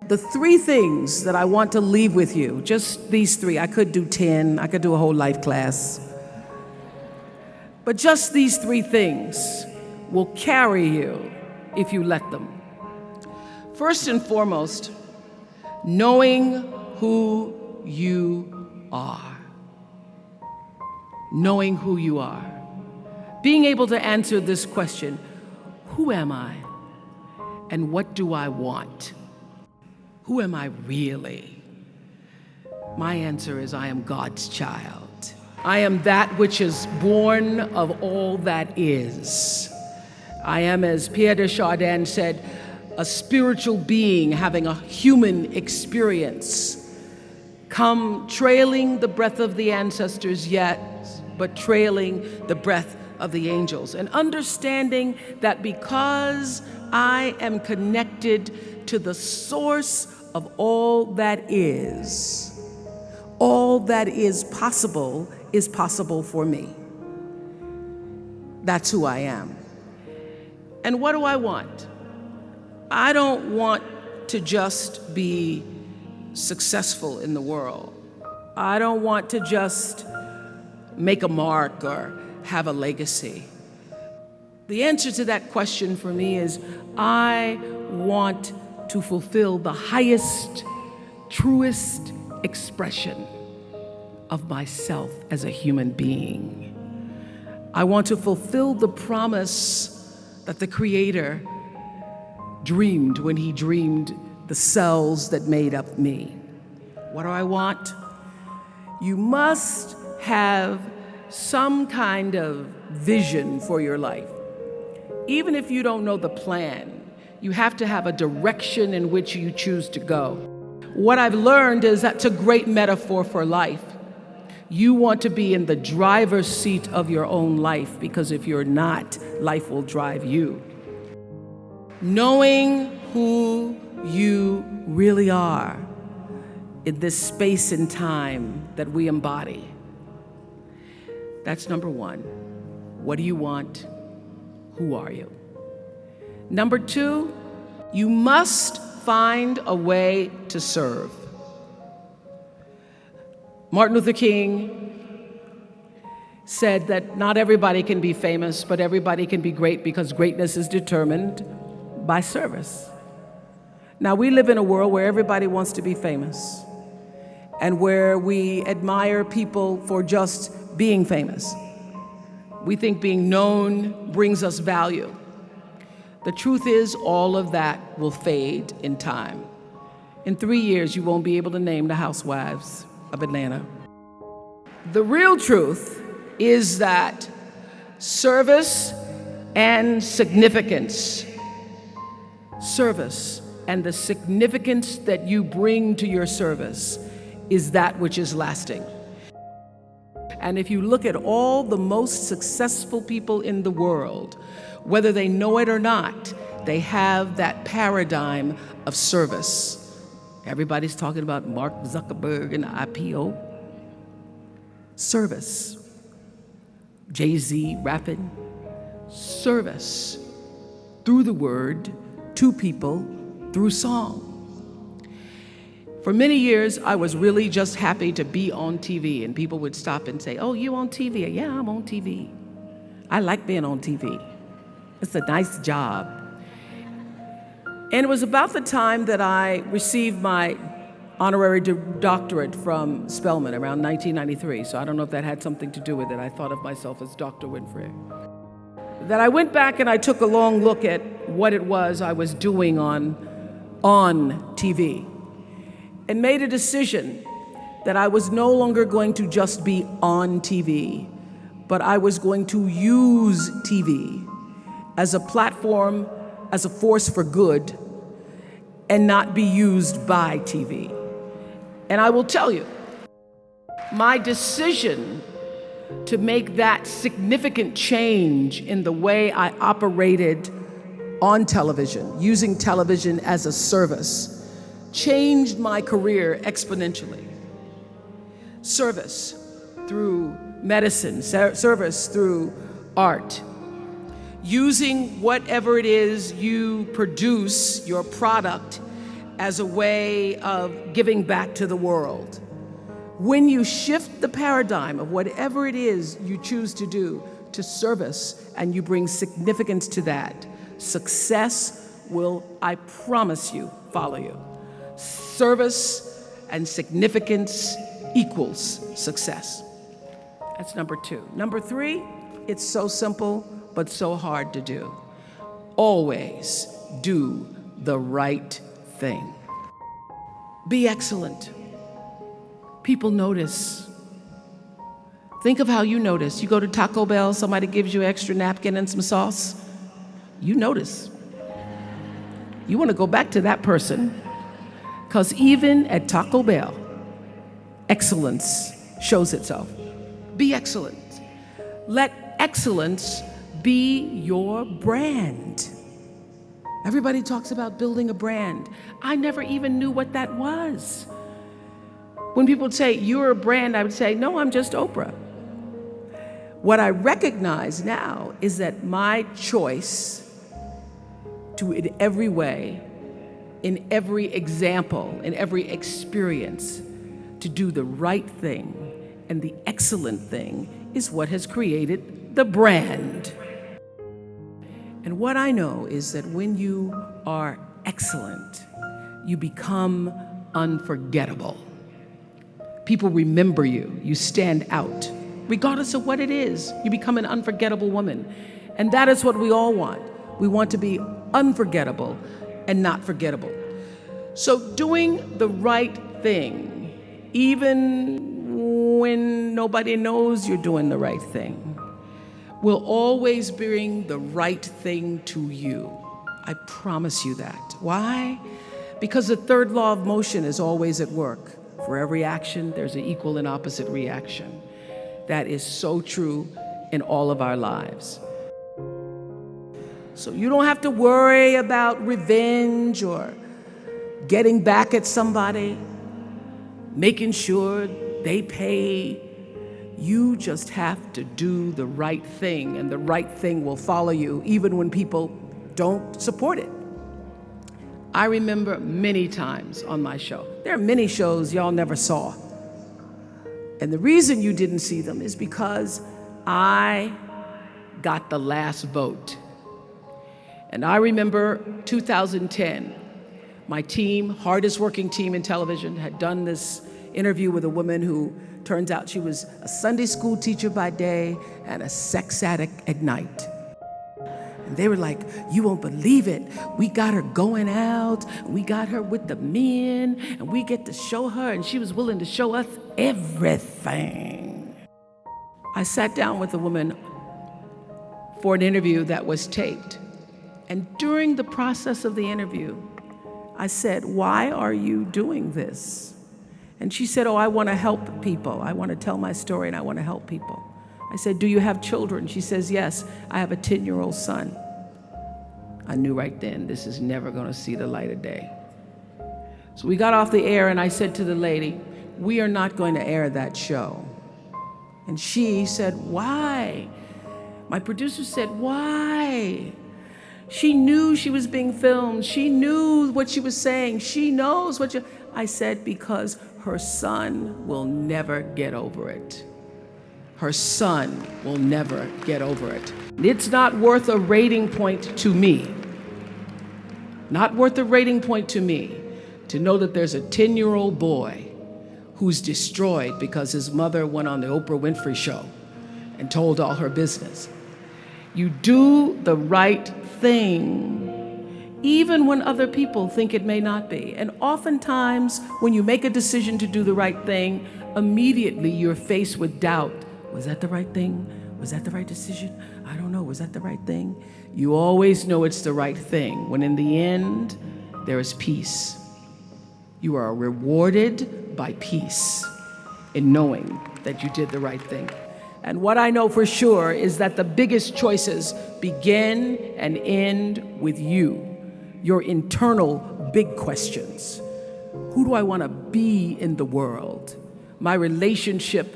The 3 things that I want to leave with you, just these 3. I could do 10, I could do a whole life class. But just these 3 things will carry you if you let them. First and foremost, knowing who you are. Knowing who you are. Being able to answer this question, who am I? And what do I want? Who am I really? My answer is I am God's child. I am that which is born of all that is. I am, as Pierre de Chardin said, a spiritual being having a human experience. Come trailing the breath of the ancestors yet, but trailing the breath of the angels. And understanding that because I am connected to the source of all that is possible for me. That's who I am. And what do I want? I don't want to just be successful in the world. I don't want to just make a mark or have a legacy. The answer to that question for me is I want to fulfill the highest, truest expression of myself as a human being. I want to fulfill the promise that the Creator dreamed when He dreamed the cells that made up me. What do I want? You must have some kind of vision for your life. Even if you don't know the plan, you have to have a direction in which you choose to go. What I've learned is that's a great metaphor for life. You want to be in the driver's seat of your own life, because if you're not, life will drive you. Knowing who you really are in this space and time that we embody. That's number 1. What do you want? Who are you? Number 2, you must find a way to serve. Martin Luther King said that not everybody can be famous, but everybody can be great, because greatness is determined by service. Now, we live in a world where everybody wants to be famous and where we admire people for just being famous. We think being known brings us value. The truth is, all of that will fade in time. In 3 years, you won't be able to name the housewives of Atlanta. The real truth is that service and significance, service and the significance that you bring to your service is that which is lasting. And if you look at all the most successful people in the world, whether they know it or not, they have that paradigm of service. Everybody's talking about Mark Zuckerberg and the IPO. Service. Jay-Z rapping. Service. Through the word, to people, through song. For many years, I was really just happy to be on TV, and people would stop and say, "Oh, you on TV?" "Yeah, I'm on TV. I like being on TV. It's a nice job." And it was about the time that I received my honorary doctorate from Spelman, around 1993. So I don't know if that had something to do with it. I thought of myself as Dr. Winfrey. That I went back and I took a long look at what it was I was doing on TV, and made a decision that I was no longer going to just be on TV, but I was going to use TV as a platform, as a force for good, and not be used by TV. And I will tell you, my decision to make that significant change in the way I operated on television, using television as a service, changed my career exponentially. Service through medicine, service through art. Using whatever it is you produce, your product, as a way of giving back to the world. When you shift the paradigm of whatever it is you choose to do to service and you bring significance to that, success will, I promise you, follow you. Service and significance equals success. That's number 2. Number 3, it's so simple but so hard to do. Always do the right thing. Be excellent. People notice. Think of how you notice. You go to Taco Bell, somebody gives you an extra napkin and some sauce. You notice. You want to go back to that person, because even at Taco Bell, excellence shows itself. Be excellent. Let excellence be your brand. Everybody talks about building a brand. I never even knew what that was. When people would say, you're a brand, I would say, no, I'm just Oprah. What I recognize now is that my choice to, in every way, in every example, in every experience, to do the right thing and the excellent thing is what has created the brand. And what I know is that when you are excellent, you become unforgettable. People remember you. You stand out. Regardless of what it is, you become an unforgettable woman. And that is what we all want. We want to be unforgettable and not forgettable. So doing the right thing, even when nobody knows you're doing the right thing, will always bring the right thing to you. I promise you that. Why? Because the third law of motion is always at work. For every action, there's an equal and opposite reaction. That is so true in all of our lives. So you don't have to worry about revenge or getting back at somebody, making sure they pay. You just have to do the right thing, and the right thing will follow you even when people don't support it. I remember many times on my show. There are many shows y'all never saw. And the reason you didn't see them is because I got the last vote. And I remember 2010, my team, hardest working team in television, had done this interview with a woman who turns out she was a Sunday school teacher by day and a sex addict at night. And they were like, you won't believe it. We got her going out, we got her with the men, and we get to show her, and she was willing to show us everything. I sat down with a woman for an interview that was taped. And during the process of the interview, I said, why are you doing this? And she said, oh, I want to help people. I want to tell my story and I want to help people. I said, do you have children? She says, yes, I have a 10-year-old son. I knew right then, this is never going to see the light of day. So we got off the air and I said to the lady, we are not going to air that show. And she said, why? My producer said, why? She knew she was being filmed. She knew what she was saying. She knows what you... I said, because her son will never get over it. Her son will never get over it. It's not worth a rating point to me. Not worth a rating point to me to know that there's a 10-year-old boy who's destroyed because his mother went on the Oprah Winfrey show and told all her business. You do the right thing, even when other people think it may not be. And oftentimes, when you make a decision to do the right thing, immediately you're faced with doubt. Was that the right thing? Was that the right decision? I don't know, was that the right thing? You always know it's the right thing, when in the end, there is peace. You are rewarded by peace in knowing that you did the right thing. And what I know for sure is that the biggest choices begin and end with you, your internal big questions. Who do I want to be in the world? My relationship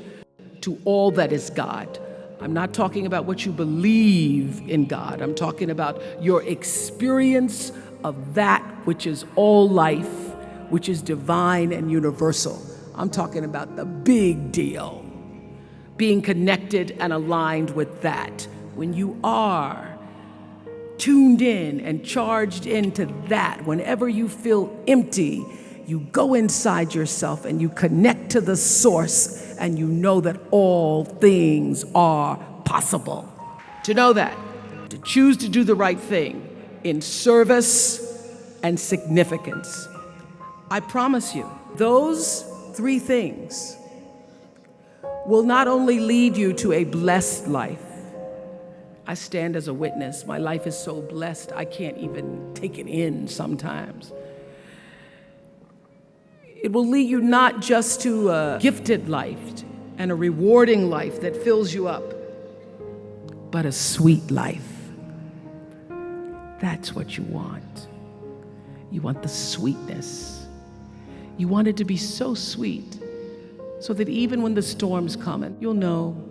to all that is God. I'm not talking about what you believe in God. I'm talking about your experience of that which is all life which is divine and universal. I'm talking about the big deal. Being connected and aligned with that. When you are tuned in and charged into that, whenever you feel empty, you go inside yourself and you connect to the source and you know that all things are possible. To know that, to choose to do the right thing in service and significance. I promise you, those 3 things will not only lead you to a blessed life. I stand as a witness. My life is so blessed, I can't even take it in sometimes. It will lead you not just to a gifted life and a rewarding life that fills you up, but a sweet life. That's what you want. You want the sweetness. You want it to be so sweet, so that even when the storms come, you'll know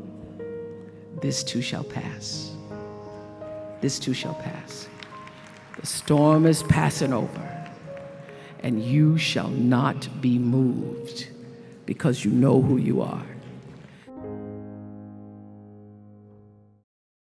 this too shall pass. This too shall pass. The storm is passing over, and you shall not be moved because you know who you are.